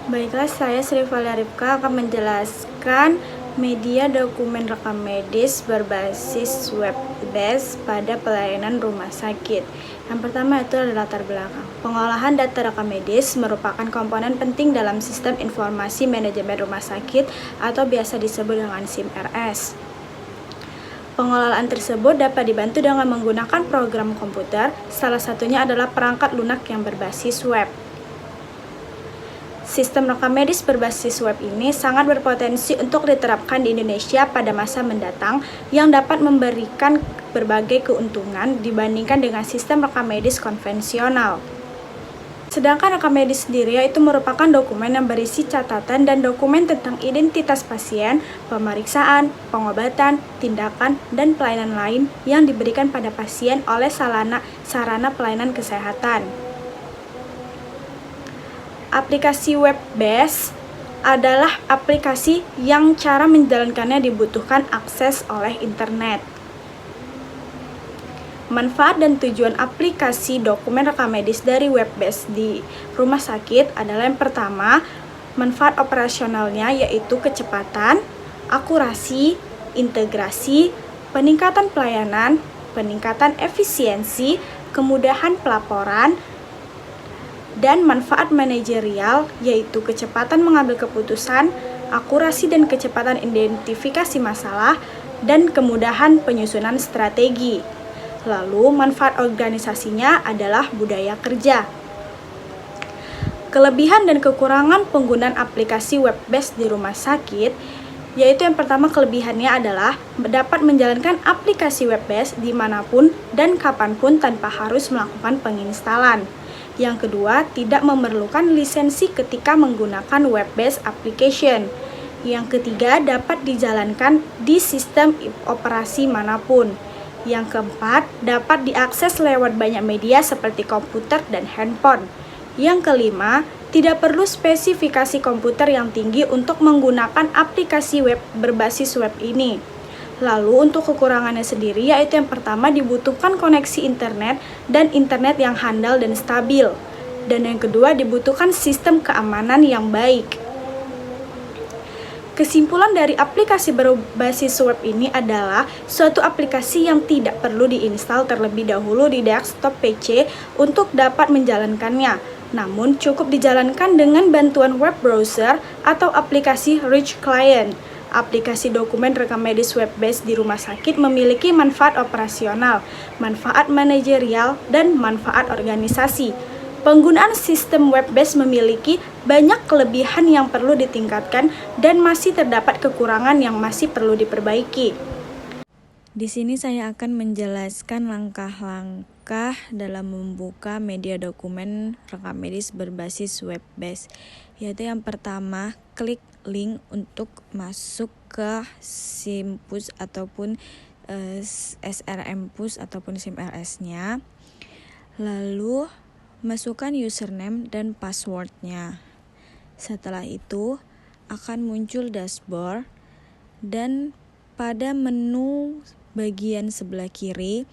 Baiklah, saya Sri Rifka akan menjelaskan media dokumen rekam medis berbasis web-based pada pelayanan rumah sakit. Yang pertama itu adalah latar belakang. Pengolahan data rekam medis merupakan komponen penting dalam sistem informasi manajemen rumah sakit atau biasa disebut dengan SIM-RS. Pengelolaan tersebut dapat dibantu dengan menggunakan program komputer, salah satunya adalah perangkat lunak yang berbasis web. Sistem rekam medis berbasis web ini sangat berpotensi untuk diterapkan di Indonesia pada masa mendatang yang dapat memberikan berbagai keuntungan dibandingkan dengan sistem rekam medis konvensional. Sedangkan rekam medis sendiri yaitu merupakan dokumen yang berisi catatan dan dokumen tentang identitas pasien, pemeriksaan, pengobatan, tindakan, dan pelayanan lain yang diberikan pada pasien oleh sarana pelayanan kesehatan. Aplikasi web-based adalah aplikasi yang cara menjalankannya dibutuhkan akses oleh internet. Manfaat dan tujuan aplikasi dokumen rekam medis dari web-based di rumah sakit adalah yang pertama, manfaat operasionalnya yaitu kecepatan, akurasi, integrasi, peningkatan pelayanan, peningkatan efisiensi, kemudahan pelaporan, dan manfaat manajerial yaitu kecepatan mengambil keputusan, akurasi dan kecepatan identifikasi masalah, dan kemudahan penyusunan strategi. Lalu manfaat organisasinya adalah budaya kerja. Kelebihan dan kekurangan penggunaan aplikasi web-based di rumah sakit yaitu yang pertama kelebihannya adalah dapat menjalankan aplikasi web-based dimanapun dan kapanpun tanpa harus melakukan penginstalan. Yang kedua, tidak memerlukan lisensi ketika menggunakan web-based application. Yang ketiga, dapat dijalankan di sistem operasi manapun. Yang keempat, dapat diakses lewat banyak media seperti komputer dan handphone. Yang kelima, tidak perlu spesifikasi komputer yang tinggi untuk menggunakan aplikasi web berbasis web ini. Lalu untuk kekurangannya sendiri yaitu yang pertama dibutuhkan koneksi internet dan internet yang handal dan stabil. Dan yang kedua dibutuhkan sistem keamanan yang baik. Kesimpulan dari aplikasi berbasis web ini adalah suatu aplikasi yang tidak perlu diinstal terlebih dahulu di desktop PC untuk dapat menjalankannya. Namun cukup dijalankan dengan bantuan web browser atau aplikasi Rich Client. Aplikasi dokumen rekam medis web-based di rumah sakit memiliki manfaat operasional, manfaat manajerial, dan manfaat organisasi. Penggunaan sistem web-based memiliki banyak kelebihan yang perlu ditingkatkan dan masih terdapat kekurangan yang masih perlu diperbaiki. Di sini saya akan menjelaskan langkah-langkah dalam membuka media dokumen rekam medis berbasis web-based. Yaitu yang pertama, klik link untuk masuk ke SIM-Push ataupun SRM-Push ataupun SIM-RS-nya. Lalu masukkan username dan password-nya. Setelah itu akan muncul dashboard dan pada menu bagian sebelah kiri,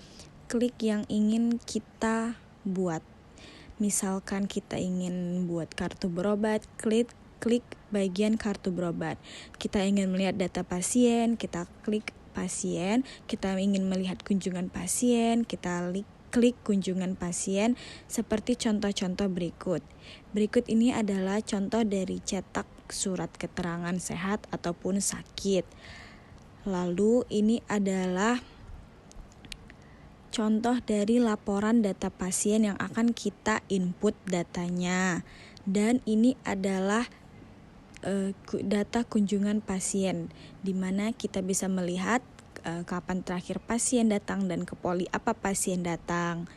klik yang ingin kita buat. Misalkan kita ingin buat kartu berobat, klik bagian kartu berobat. Kita ingin melihat data pasien, kita klik pasien. Kita ingin melihat kunjungan pasien, kita klik kunjungan pasien seperti contoh-contoh berikut. Berikut ini adalah contoh dari cetak surat keterangan sehat ataupun sakit. Lalu ini adalah contoh dari laporan data pasien yang akan kita input datanya. Dan ini adalah data kunjungan pasien, di mana kita bisa melihat kapan terakhir pasien datang dan ke poli apa pasien datang.